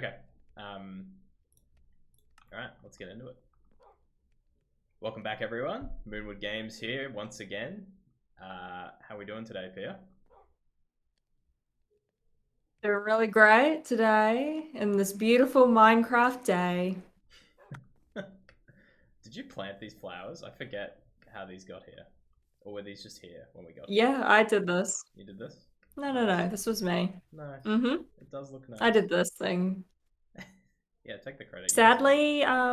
Okay. Alright, let's get into it. Welcome back, everyone. Moonward Games here once again. How are we doing today, Pia? Doing really great today in this beautiful Minecraft day. Did you plant these flowers? I forget how these got here. Or were these just here when we got here? Yeah, I did this. You did this? No, no, Nice. no, this was me. Nice. Mm-hmm. It does look I nice. did this thing. Yeah, take the credit. You deserve it. Sadly, I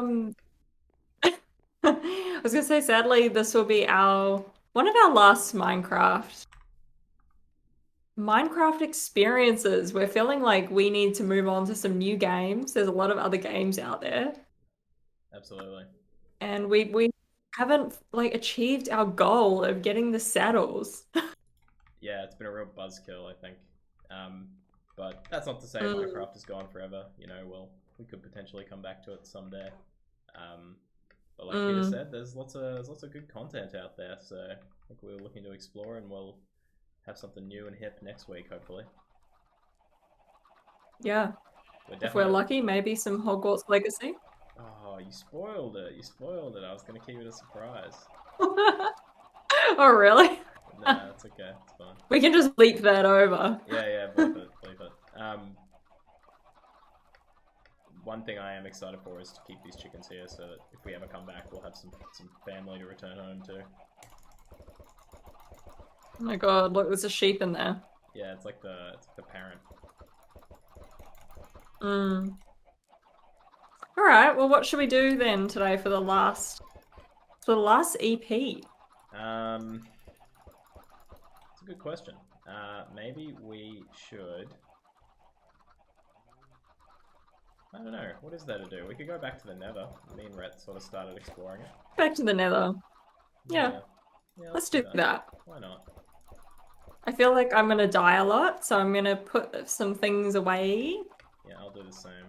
was gonna say sadly, this will be our one of our last Minecraft experiences. We're feeling like we need to move on to some new games. There's a lot of other games out there, Absolutely. and we haven't like achieved our goal of getting the saddles. Yeah, it's been a real buzzkill, I think. Um, but that's not to say Mm, Minecraft is gone forever. You know, we could potentially come back to it someday. Um, but like Peter mm, said, there's lots of good content out there. So I think we're looking to explore, and we'll have something new and hip next week, hopefully. yeah. We're If we're definitely. lucky, maybe some Hogwarts Legacy. Oh, you spoiled it! You spoiled it. I was gonna keep it a surprise. Oh, really? Nah, it's okay. It's fine. We can just leap that over. Yeah, yeah. Bleep it. Bleep it. One thing I am excited for is to keep these chickens here, so that if we ever come back, we'll have some family to return home to. Oh my God, look, there's a sheep in there. Yeah, it's like the parent. Mm. All right, well, what should we do then today for the last EP? It's a good question. Maybe we should. I don't know. What is there to do? We could go back to the Nether. Me and Rhett sort of started exploring it. Back to the Nether. Yeah, Yeah, yeah. Let's let's do do that. that. Why not? I feel like I'm gonna die a lot, so I'm gonna put some things away. Yeah, I'll do the same.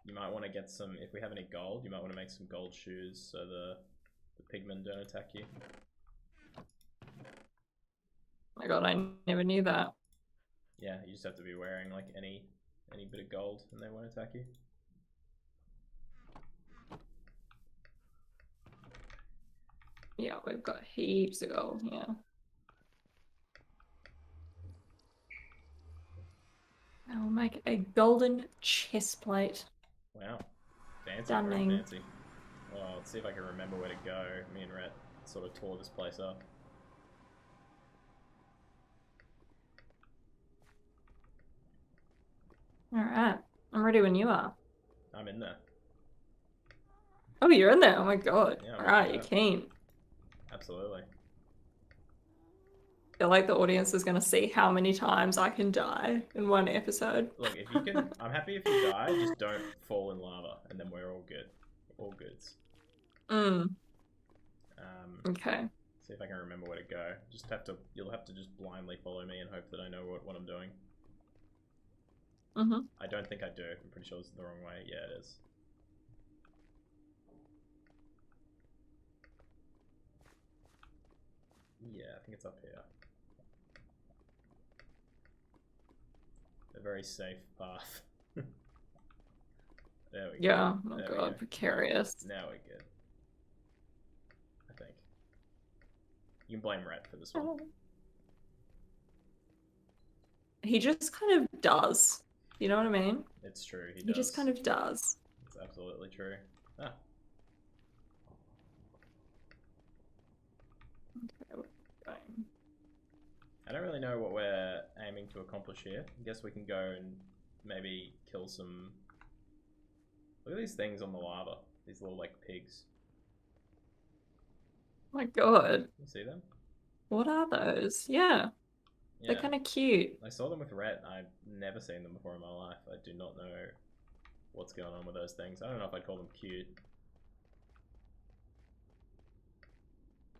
You might want to get some. If we have any gold, you might want to make some gold shoes so the pigmen don't attack you. Oh my God, I never knew that. Yeah, you just have to be wearing like any bit of gold, and they won't attack you. Yeah, we've got heaps of gold here. I'll make a golden chest plate. Wow, fancy, very Stunning. fancy. Well, let's see if I can remember where to go. Me and Rhett sort of tore this place up. All right, I'm ready when you are. I'm in there. Oh, you're in there. Oh my God. Yeah, I'm All ready to right, you're go. keen. Absolutely. I feel like the audience is going to see how many times I can die in one episode. Look, if you can, I'm happy if you die. Just don't fall in lava, and then we're all good. All goods. Mm, Um, okay. see if I can remember where to go. You'll have to just blindly follow me and hope that I know what I'm doing. Mm-hmm. I don't think I do. I'm pretty sure this is the wrong way. Yeah, it is. Yeah, I think it's up here. A very safe path. There we go. Yeah. Oh my There we go. God, precarious. Now we're good. I think. You can blame Rhett for this one. Oh. He just kind of does. You know what I mean? It's true, he He just does. kind of does. It's absolutely true. Ah, Okay, going. I don't really know what we're aiming to accomplish here. I guess we can go and maybe kill some. Look at these things on the lava. These little like pigs. Oh my God. You see them? What are those? Yeah, they're Yeah. kind of cute. I saw them with Rhett. I've never seen them before in my life. I do not know what's going on with those things. I don't know if I'd call them cute.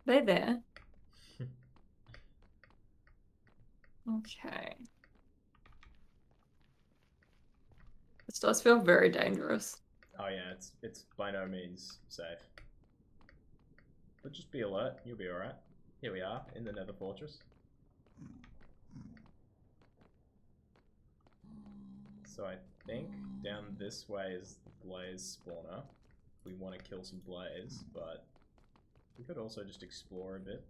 They're there. Okay. This does feel very dangerous. Oh yeah, it's by no means safe. But just be alert. You'll be alright. Here we are in the Nether Fortress. So I think down this way is the blaze spawner. We want to kill some blaze, but we could also just explore a bit.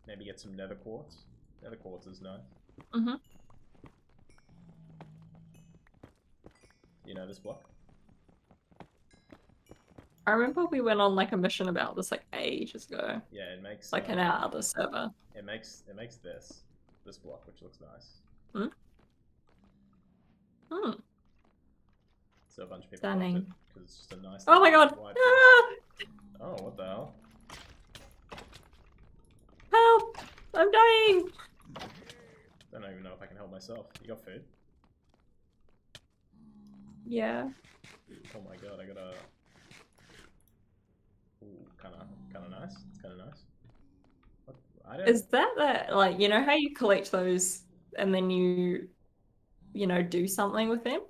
Maybe get some nether quartz. Nether quartz is nice. Mm-hmm. You know this block? I remember we went on like a mission about this like ages ago. Yeah, it makes like in our other server. It makes this block, which looks nice. Hmm? Hmm. So a bunch of people Stunning. loved it because it's just a nice. Oh my god! Wide Ah! Oh, what the hell? Help! I'm dying! Don't even know if I can help myself. You got food? Yeah. Oh my god, I got a. Ooh, kind of nice. It's kind of nice. What? I don't. Is that like, you know how you collect those and then you know, do something with them?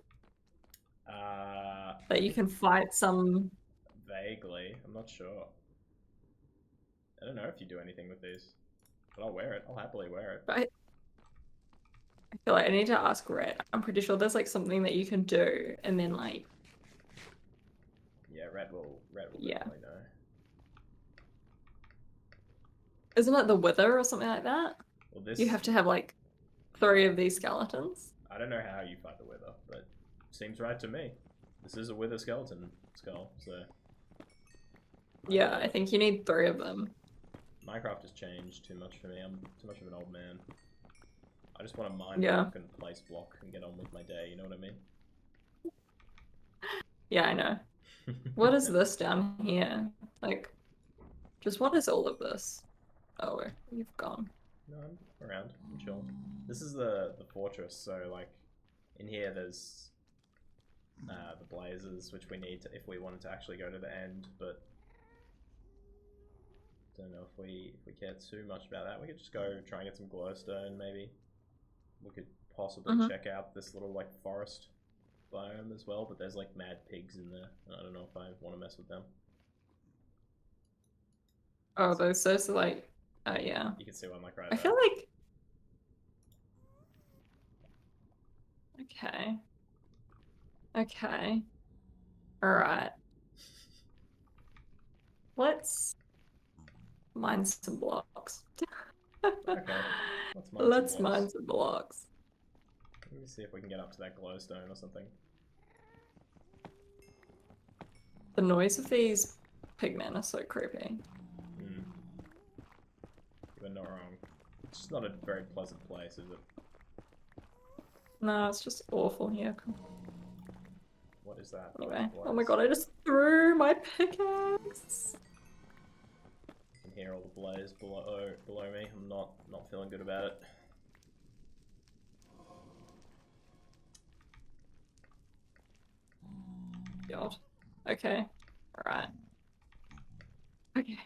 That you can fight some. Vaguely, I'm not sure. I don't know if you do anything with these, but I'll wear it. I'll happily wear it. But I feel like I need to ask Red. I'm pretty sure there's like something that you can do and then like. Yeah, Red will Yeah. definitely know. Isn't it the wither or something like that? Well, this You have to have like 3 of these skeletons. I don't know how you fight the wither, but seems right to me. This is a wither skeleton skull, so. Yeah, I think you need 3 of them. Minecraft has changed too much for me. I'm too much of an old man. I just want to mine block and place block and get on with my day, you know what I mean? Yeah, I know. What is this down here? Like, just what is all of this? Oh, you've gone. No, I'm around. I'm chilling. This is the fortress, so like in here there's the blazes, which we need to, if we wanted to actually go to the end, but don't know if we care too much about that. We could just go try and get some glowstone, maybe. We could possibly check out this little like forest biome as well, but there's like mad pigs in there, and I don't know if I want to mess with them. Oh, those are like, oh yeah. You can see one like right I there. feel like. Okay. Okay. All right. Let's mine some blocks. Okay. Let's mine some blocks. Let me see if we can get up to that glowstone or something. The noise of these pigmen are so creepy. Mm. You're not wrong. It's just not a very pleasant place, is it? No, it's just awful here. What is that? Anyway, oh my god, I just threw my pickaxe. You can hear all the blaze below me. I'm not feeling good about it. God. Okay. Alright. Okay.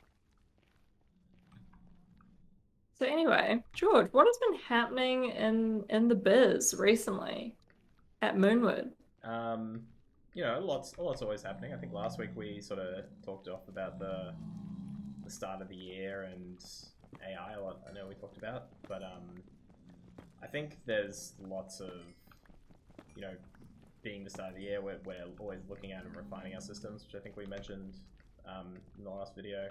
So anyway, George, what has been happening in the biz recently at Moonward? You know, lots always happening. I think last week we sort of talked off about the start of the year and AI. I know we talked about, but I think there's lots of, you know, being the start of the year, we're always looking at and refining our systems, which I think we mentioned in the last video.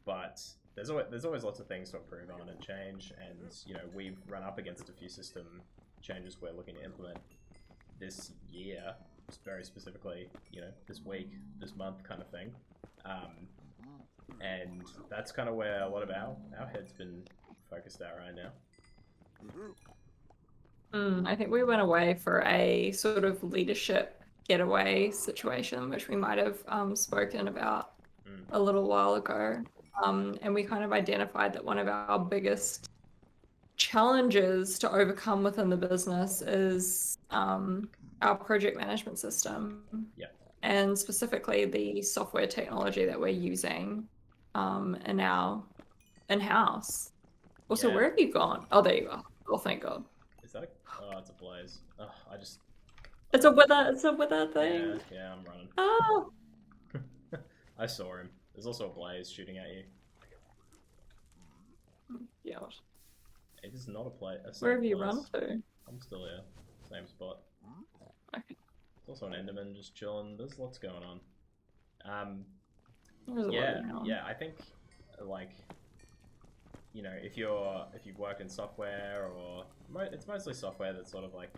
But there's always lots of things to improve on and change, and you know, we've run up against a few system changes we're looking to implement this year, very specifically, you know, this week, this month kind of thing. And that's kind of where a lot of our head's been focused at right now. I think we went away for a sort of leadership getaway situation, which we might have spoken about a little while ago. And we kind of identified that one of our biggest challenges to overcome within the business is our project management system. Yeah. And specifically the software technology that we're using in our in-house. Also, where have you gone? Oh, there you are. Oh, thank God. Is that oh, it's a blaze. Oh, It's a wither thing. Yeah, I'm running. Oh. I saw him. There's also a blaze shooting at you. Yeah. It is not a place. Where have you run to? I'm still here. Same spot. Okay. also an Enderman just chilling. There's lots going on. There's a lot Yeah, going on. yeah. I think like, you know, if you've worked in software, or it's mostly software that's sort of like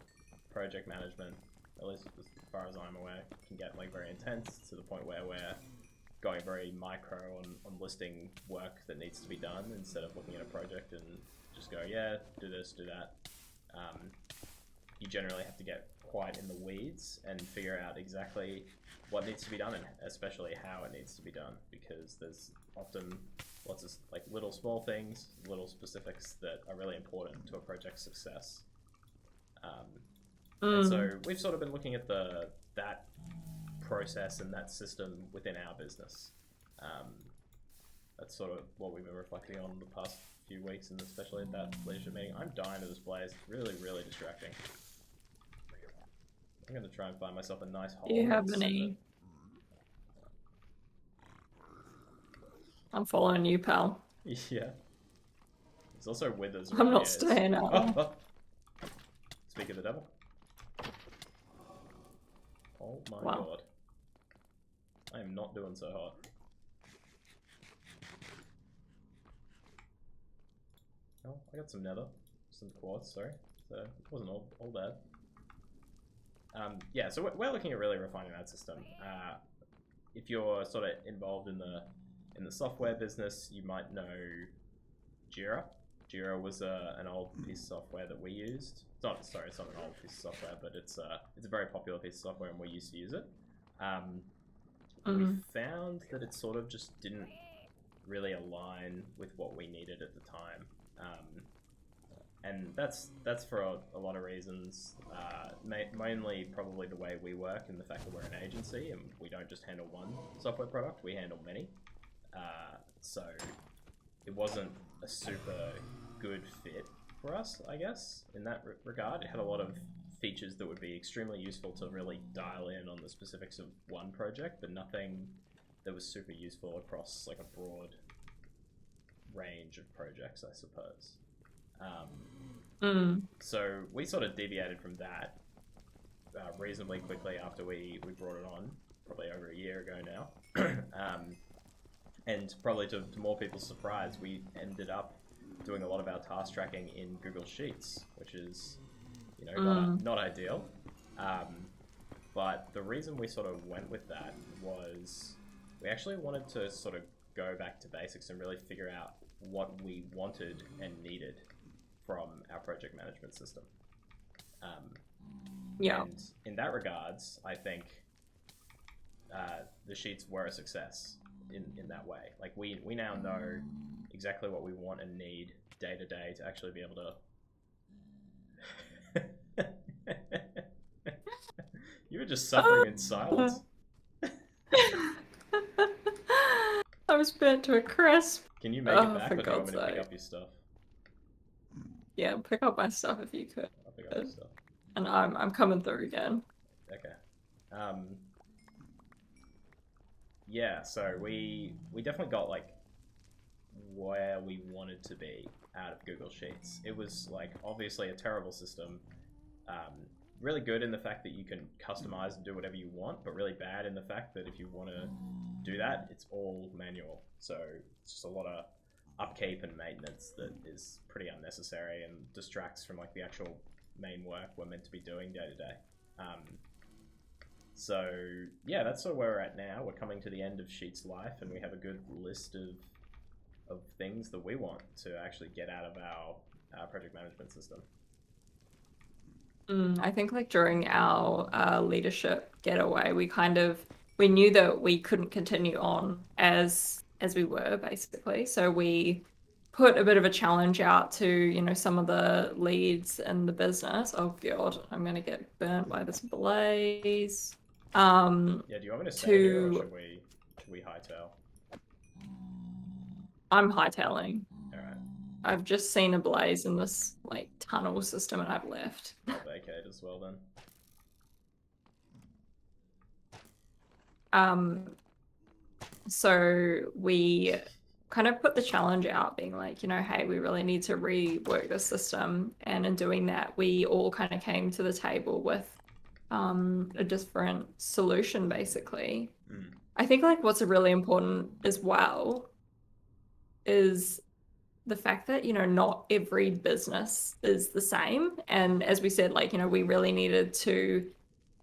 project management, at least as far as I'm aware, can get like very intense to the point where we're going very micro on listing work that needs to be done instead of looking at a project and just go, yeah, do this, do that. You generally have to get quite in the weeds and figure out exactly what needs to be done and especially how it needs to be done, because there's often lots of like little small things, little specifics that are really important to a project's success. And so we've sort of been looking at that process and that system within our business. That's sort of what we've been reflecting on the past few weeks, and especially at that leadership meeting. I'm dying to this blaze. It's really, really distracting. I'm going to try and find myself a nice hole. Do you have any? I'm following you, pal. Yeah. There's also withers. I'm not staying out. Speak of the devil. Oh my god. I am not doing so hot. Oh, I got some nether. Some quartz, sorry. So it wasn't all bad. Yeah, so we're looking at really refining that system. If you're sort of involved in the software business, you might know Jira. Jira was an old piece of software that we used. It's not an old piece of software, but it's a very popular piece of software, and we used to use it. We found that it sort of just didn't really align with what we needed at the time. And that's for a lot of reasons. Mainly probably the way we work and the fact that we're an agency and we don't just handle one software product, we handle many. So it wasn't a super good fit for us, I guess, in that regard. It had a lot of features that would be extremely useful to really dial in on the specifics of one project, but nothing that was super useful across like a broad range of projects, I suppose. So we sort of deviated from that reasonably quickly after we brought it on, probably over a year ago now. And probably to more people's surprise, we ended up doing a lot of our task tracking in Google Sheets, which is, you know, not ideal. But the reason we sort of went with that was we actually wanted to sort of go back to basics and really figure out what we wanted and needed from our project management system. And in that regards, I think the sheets were a success in that way. Like we now know exactly what we want and need day to day to actually be able to. You were just suffering in silence. I was burnt to a crisp. Can you make it back, or do you want me to pick up your stuff? Yeah, pick up my stuff if you could. I'll pick up your stuff. And I'm coming through again. Okay. Yeah, so we definitely got like where we wanted to be out of Google Sheets. It was like obviously a terrible system. Really good in the fact that you can customize and do whatever you want, but really bad in the fact that if you want to do that, it's all manual. So it's just a lot of upkeep and maintenance that is pretty unnecessary and distracts from like the actual main work we're meant to be doing day to day. So yeah, that's sort of where we're at now. We're coming to the end of Sheets life, and we have a good list of things that we want to actually get out of our project management system. I think like during our leadership getaway, we knew that we couldn't continue on as we were basically. So we put a bit of a challenge out to, you know, some of the leads in the business. Oh god, I'm gonna get burnt by this blaze. Yeah, do you want me to stay here, or should we hightail? I'm hightailing. Alright. I've just seen a blaze in this like tunnel system and I've left. I'll vacate as well then. So we kind of put the challenge out being like, you know, hey, we really need to rework the system. And in doing that, we all kind of came to the table with a different solution, basically. Mm. I think like what's really important as well is the fact that, not every business is the same. And as we said, like, we really needed to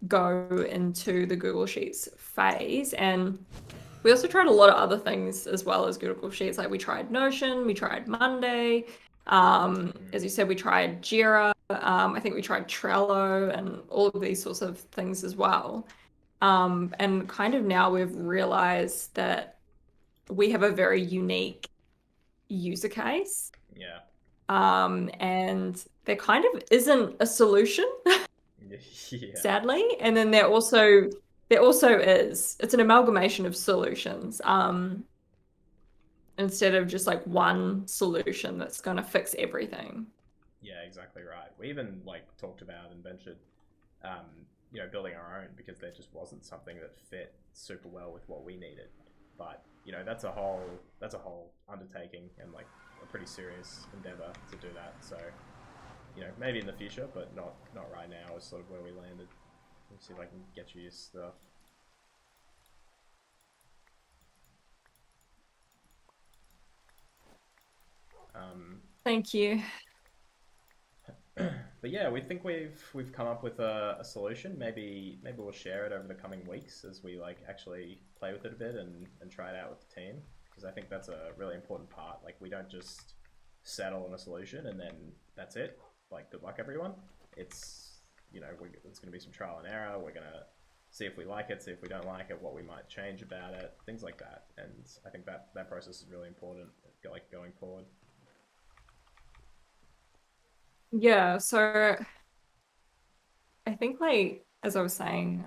go into the Google Sheets phase. And we also tried a lot of other things as well as Google Sheets. Like we tried Notion, we tried Monday. As you said, we tried Jira. I think we tried Trello and all of these sorts of things as well. And kind of now we've realized that we have a very unique user case. Yeah. And there kind of isn't a solution, Yeah. sadly. And then there also is. It's an amalgamation of solutions. Instead of just like one solution that's going to fix everything. Yeah, exactly right. We even like talked about and ventured, building our own because there just wasn't something that fit super well with what we needed. But that's a whole undertaking and like a pretty serious endeavor to do that. So maybe in the future, but not right now. Is sort of where we landed. Let me see if I can get you your stuff. Thank you. But yeah, we think we've come up with a solution. Maybe we'll share it over the coming weeks as we like actually play with it a bit and try it out with the team because I think that's a really important part. Like we don't just settle on a solution and then that's it. Like good luck everyone. It's it's going to be some trial and error. We're going to see if we like it, see if we don't like it, what we might change about it, things like that. And I think that process is really important like going forward. Yeah, so I think like as I was saying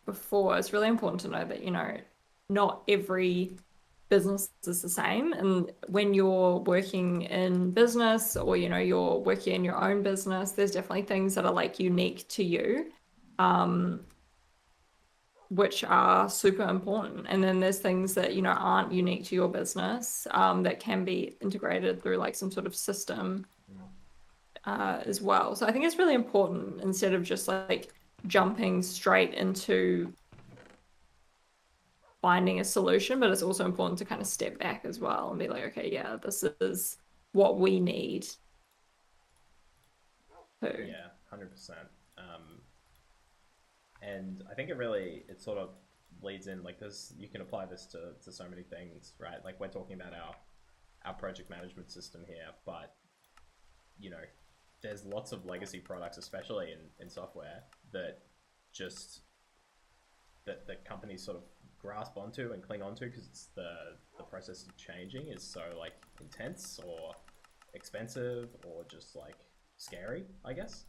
before, it's really important to know that, not every business is the same. And when you're working in business or, you're working in your own business, there's definitely things that are like unique to you, which are super important. And then there's things that, aren't unique to your business, that can be integrated through like some sort of system as well. So I think it's really important instead of just like jumping straight into finding a solution, but it's also important to kind of step back as well and be like, okay, yeah, this is what we need too. Yeah, 100%. And I think it sort of leads in like this. You can apply this to so many things, right? Like we're talking about our project management system here, but you know, there's lots of legacy products, especially in software, that just that companies sort of grasp onto and cling onto because it's the process of changing is so like intense or expensive or just like scary, I guess.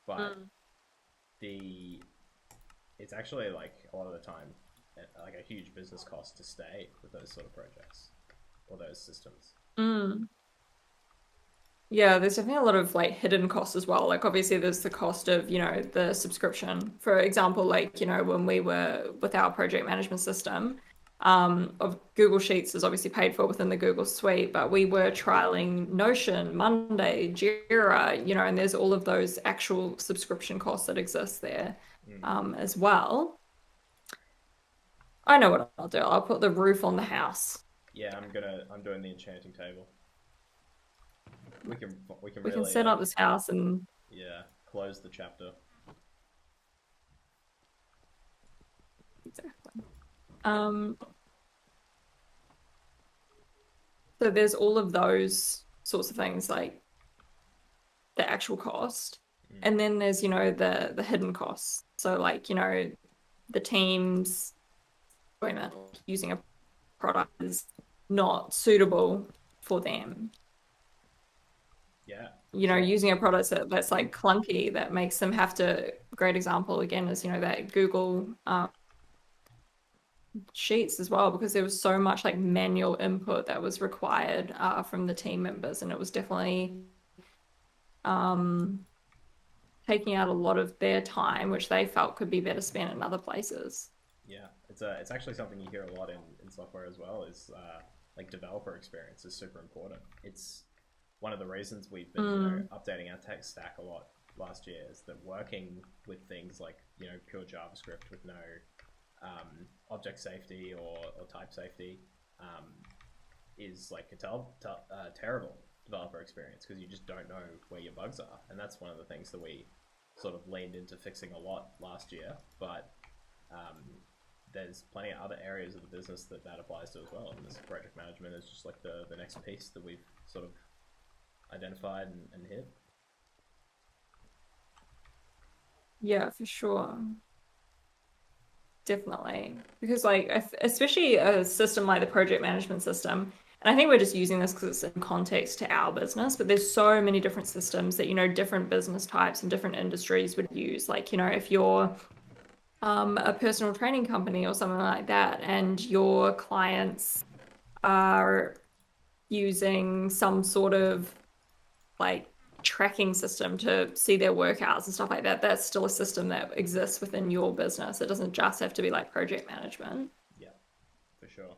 But the it's actually like a lot of the time like a huge business cost to stay with those sort of projects or those systems. Mm. Yeah, there's definitely a lot of like hidden costs as well. Like obviously there's the cost of, the subscription. For example, like, when we were with our project management system, of Google Sheets is obviously paid for within the Google Suite, but we were trialing Notion, Monday, Jira, and there's all of those actual subscription costs that exist there, as well. I know what I'll do. I'll put the roof on the house. Yeah, I'm doing the enchanting table. We can We can really set up like this house and yeah close the chapter. exactly. Um, so there's all of those sorts of things like the actual cost. And then there's, the hidden costs. So like, the teams using a product is not suitable for them. Yeah, sure. Using a product that's like clunky that makes them have to. Great example again is that Google Sheets as well because there was so much like manual input that was required from the team members, and it was definitely um, taking out a lot of their time, which they felt could be better spent in other places. Yeah, it's actually something you hear a lot in software as well. Is like developer experience is super important. It's one of the reasons we've been updating our tech stack a lot last year is that working with things like pure JavaScript with no object safety or type safety is like a terrible developer experience because you just don't know where your bugs are, and that's one of the things that we sort of leaned into fixing a lot last year. But there's plenty of other areas of the business that applies to as well, and this project management is just like the next piece that we've sort of identified and hit. Yeah, for sure. Definitely. Because like especially a system like the project management system, and I think we're just using this because it's in context to our business, but there's so many different systems that, different business types and different industries would use. Like, if you're a personal training company or something like that, and your clients are using some sort of like tracking system to see their workouts and stuff like that, that's still a system that exists within your business. It doesn't just have to be like project management. Yeah, for sure.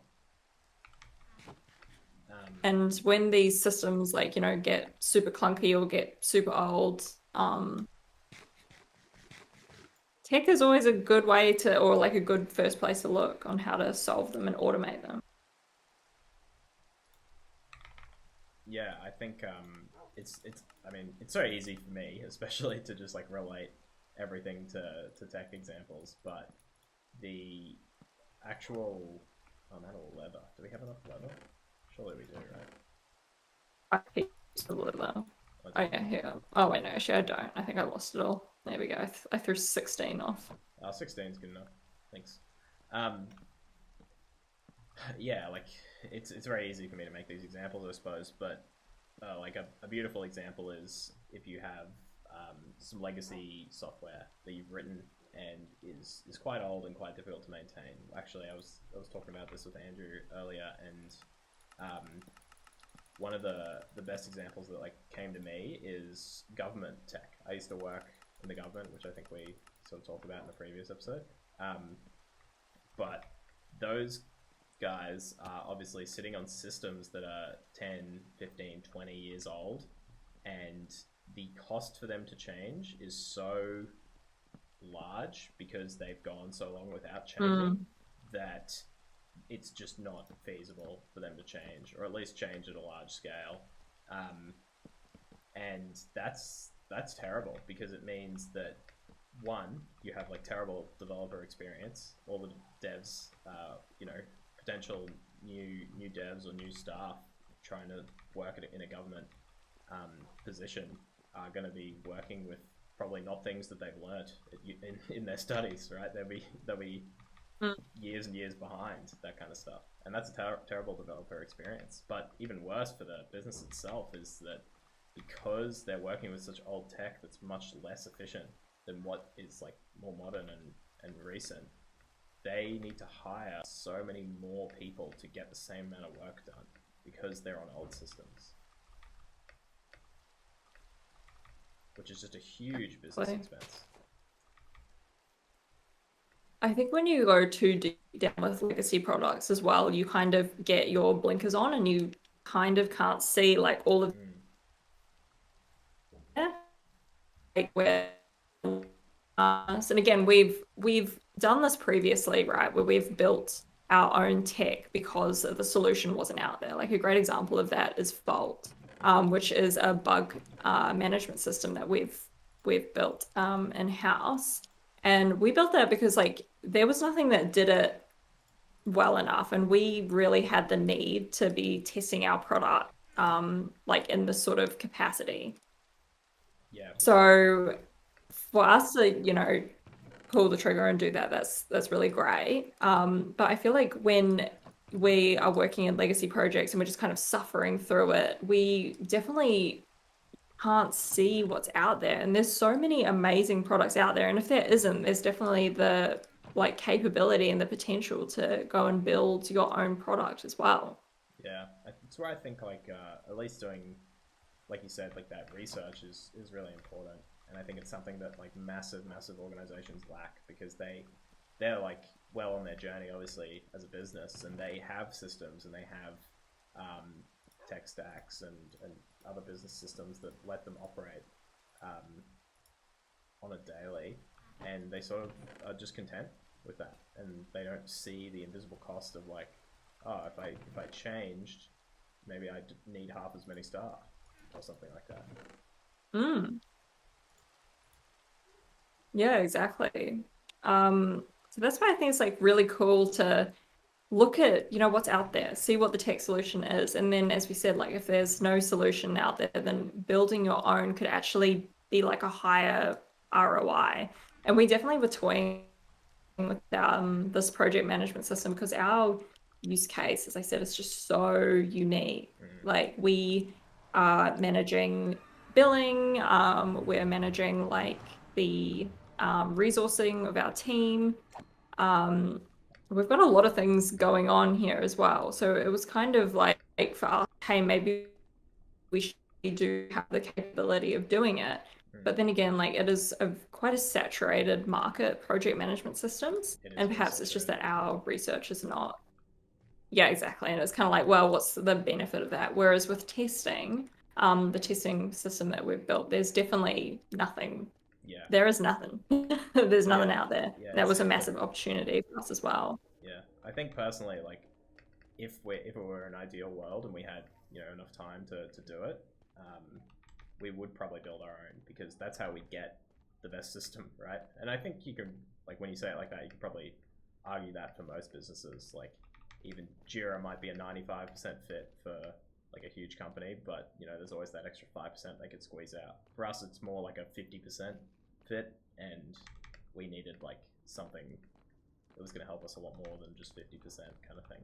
And when these systems like, get super clunky or get super old, tech is always a good way to, or like a good first place to look on how to solve them and automate them. Yeah, I think it's I mean, it's so easy for me, especially to just like relate everything to tech examples, but the actual metal leather. Do we have enough leather? Surely we do, right? I think it's a little. Oh yeah, here. Oh wait, no, actually I don't. I think I lost it all. There we go. I threw 16 off. 16 is good enough. Thanks. Yeah, like it's very easy for me to make these examples, I suppose, but like a beautiful example is if you have some legacy software that you've written and is quite old and quite difficult to maintain. Actually, I was talking about this with Andrew earlier, and one of the best examples that like came to me is government tech. I used to work in the government, which I think we sort of talked about in the previous episode. But those guys are obviously sitting on systems that are 10, 15, 20 years old, and the cost for them to change is so large because they've gone so long without changing that it's just not feasible for them to change, or at least change at a large scale. And that's terrible because it means that one, you have like terrible developer experience. All the devs, potential new devs or new staff trying to work in a government position are going to be working with probably not things that they've learnt in their studies, right? They'll be years and years behind that kind of stuff, and that's a terrible developer experience. But even worse for the business itself is that because they're working with such old tech that's much less efficient than what is like more modern and recent, they need to hire so many more people to get the same amount of work done because they're on old systems, which is just a huge business expense. I think when you go too deep down with legacy products as well, you kind of get your blinkers on and you kind of can't see like all of like where and again we've done this previously, right, where we've built our own tech because the solution wasn't out there. Like a great example of that is Vault, which is a bug management system that we've built in-house. And we built that because like there was nothing that did it well enough, and we really had the need to be testing our product like in this sort of capacity. Yeah. So for us to, pull the trigger and do that, that's really great. But I feel like when we are working in legacy projects and we're just kind of suffering through it, we definitely can't see what's out there. And there's so many amazing products out there. And if there isn't, there's definitely the like capability and the potential to go and build your own product as well. Yeah, it's where I think like at least doing, like you said, like that research is really important, and I think it's something that like massive organizations lack because they're like well on their journey obviously as a business, and they have systems and they have tech stacks and other business systems that let them operate. on a daily, and they sort of are just content with that, and they don't see the invisible cost of like, oh, if I changed, maybe I need half as many staff or something like that. Mm. Yeah, exactly. So that's why I think it's like really cool to look at, what's out there, see what the tech solution is. And then, as we said, like if there's no solution out there, then building your own could actually be like a higher ROI. And we definitely were toying with this project management system because our use case, as I said, is just so unique. Like we are managing billing, we're managing like the resourcing of our team. Um, we've got a lot of things going on here as well. So it was kind of like for us, hey, maybe we do have the capability of doing it. But then again, like it is quite a saturated market, project management systems. And perhaps it's just that our research is not. Yeah, exactly. And it's kind of like, well, what's the benefit of that? Whereas with testing, the testing system that we've built, there's definitely nothing. Yeah. There is nothing. There's nothing out there. Yeah, that was a massive opportunity for us as well. Yeah, I think personally, like, if it were an ideal world and we had enough time to do it, we would probably build our own because that's how we get the best system, right? And I think you can, like, when you say it like that, you can probably argue that for most businesses. Like, even Jira might be a 95% fit for like a huge company, but there's always that extra 5% they could squeeze out. For us, it's more like a 50% fit, and we needed like something that was going to help us a lot more than just 50% kind of thing.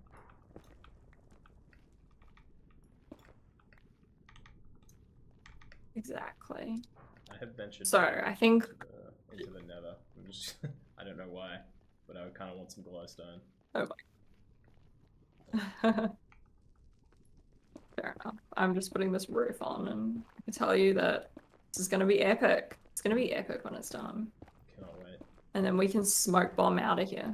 Exactly. I have ventured. So I think into the nether. I'm just I don't know why, but I kind of want some glowstone. Oh my. Fair enough. I'm just putting this roof on, and I can tell you that this is going to be epic. It's going to be epic when it's done. Cannot wait. And then we can smoke bomb out of here.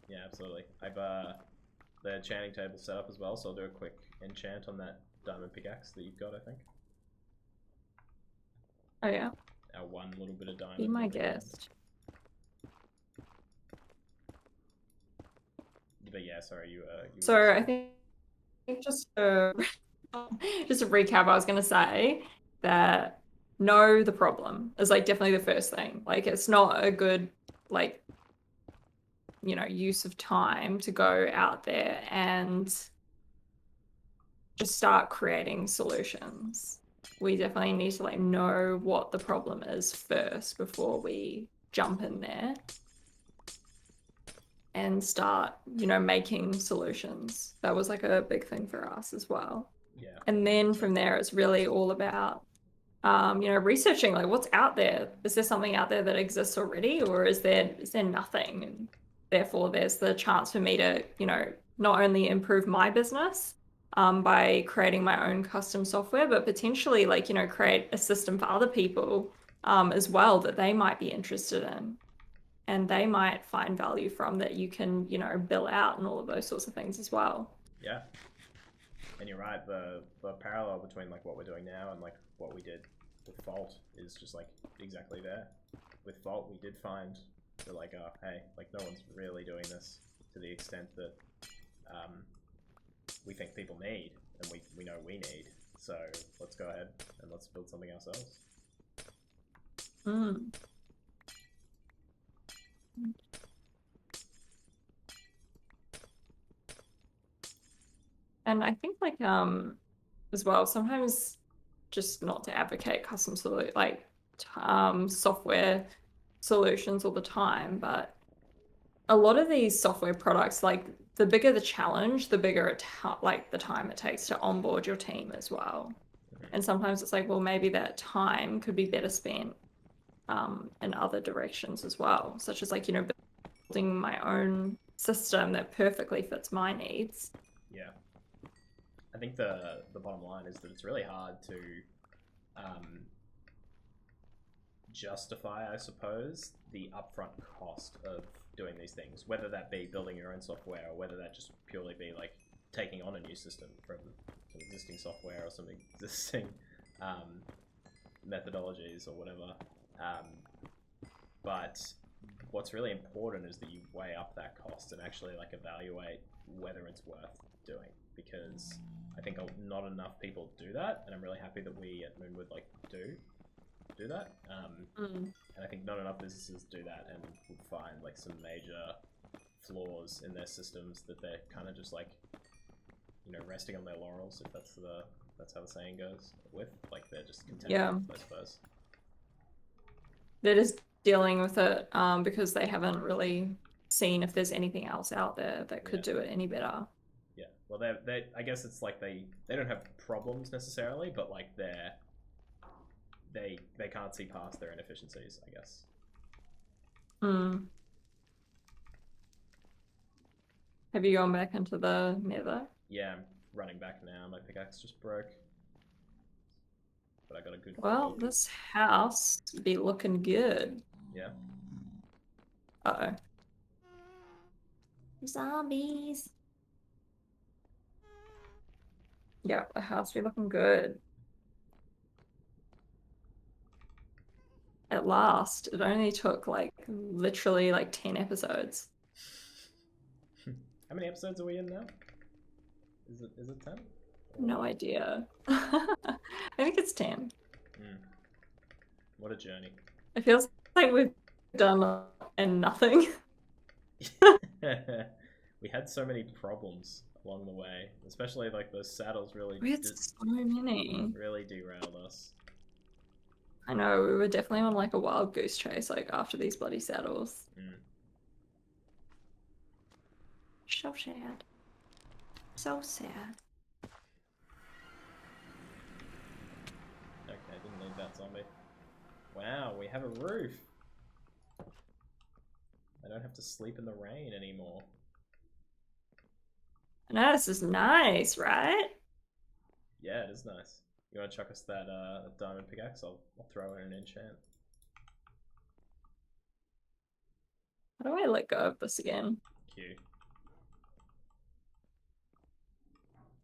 Yeah, absolutely. I've the enchanting table set up as well, so I'll do a quick enchant on that diamond pickaxe that you've got, I think. Oh yeah. Our one little bit of diamond. Be my guest. But yeah, sorry, you so I think just to recap, I was going to say that know the problem is like definitely the first thing. Like it's not a good like use of time to go out there and just start creating solutions. We definitely need to like know what the problem is first before we jump in there and start, making solutions. That was like a big thing for us as well. Yeah. And then from there, it's really all about, researching like what's out there. Is there something out there that exists already, or is there nothing? And therefore, there's the chance for me to, not only improve my business by creating my own custom software, but potentially like, create a system for other people as well that they might be interested in. And they might find value from that you can, bill out and all of those sorts of things as well. Yeah. And you're right, the parallel between like what we're doing now and like what we did with Vault is just like exactly there. With Vault, we did find that like, hey, like no one's really doing this to the extent that we think people need, and we know we need. So let's go ahead and let's build something ourselves. Mm. And I think like as well, sometimes just not to advocate custom software solutions all the time, but a lot of these software products, like the bigger the challenge, the bigger like the time it takes to onboard your team as well. And sometimes it's like, well, maybe that time could be better spent in other directions as well, such as like, building my own system that perfectly fits my needs. Yeah. I think the bottom line is that it's really hard to justify, I suppose, the upfront cost of doing these things, whether that be building your own software or whether that just purely be like taking on a new system from some existing software or some existing methodologies or whatever. but what's really important is that you weigh up that cost and actually like evaluate whether it's worth doing, because I think not enough people do that, and I'm really happy that we at Moonward like do that. And I think not enough businesses do that, and would find like some major flaws in their systems that they're kind of just like, you know, resting on their laurels, if that's how the saying goes. With like they're just content, I suppose. They're just dealing with it because they haven't really seen if there's anything else out there that could do it any better. Yeah, well, they I guess it's like they don't have problems necessarily, but like they can't see past their inefficiencies, I guess. Have you gone back into the nether? Yeah, I'm running back now. My pickaxe just broke, but I got a good. Well, this house be looking good. Yeah. Uh-oh. Zombies. Yeah, the house be looking good. At last, it only took like literally like 10 episodes. How many episodes are we in now? Is it 10? No idea. I think it's 10. What a journey. It feels like we've done and nothing. We had so many problems along the way, especially like those saddles really. We had so many. Really derailed us. I know, we were definitely on like a wild goose chase, like after these bloody saddles. So sad. So sad. Okay, didn't need that zombie. Wow, we have a roof. I don't have to sleep in the rain anymore. I know, this is nice, right? Yeah, it is nice. You want to chuck us that diamond pickaxe? I'll throw in an enchant. How do I let go of this again? Q.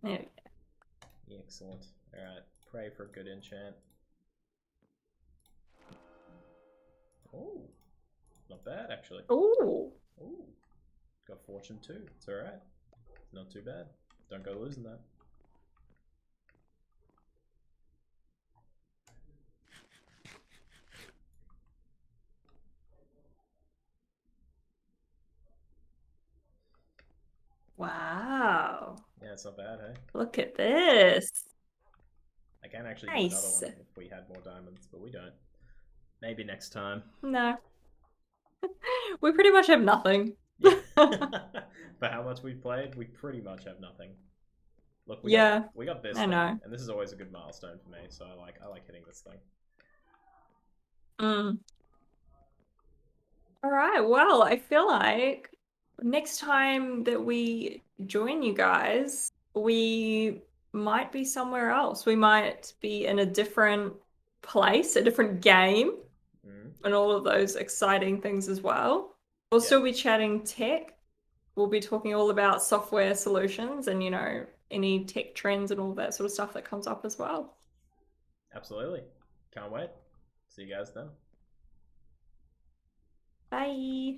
There we go. Yeah, excellent. Alright, pray for a good enchant. Oh, not bad actually. Ooh. Ooh, got fortune too. It's alright. Not too bad. Don't go losing that. Wow. Yeah, it's not bad, hey? Look at this. I can actually do another one if we had more diamonds, but we don't. Maybe next time. No. We pretty much have nothing. Yeah. For how much we've played, we pretty much have nothing. Look, we got this thing, and this is always a good milestone for me, so I like hitting this thing. Alright, well, I feel like next time that we join you guys, we might be somewhere else. We might be in a different place, a different game, and all of those exciting things as well. We'll still be chatting tech. We'll be talking all about software solutions and, you know, any tech trends and all that sort of stuff that comes up as well. Absolutely. Can't wait. See you guys then. Bye.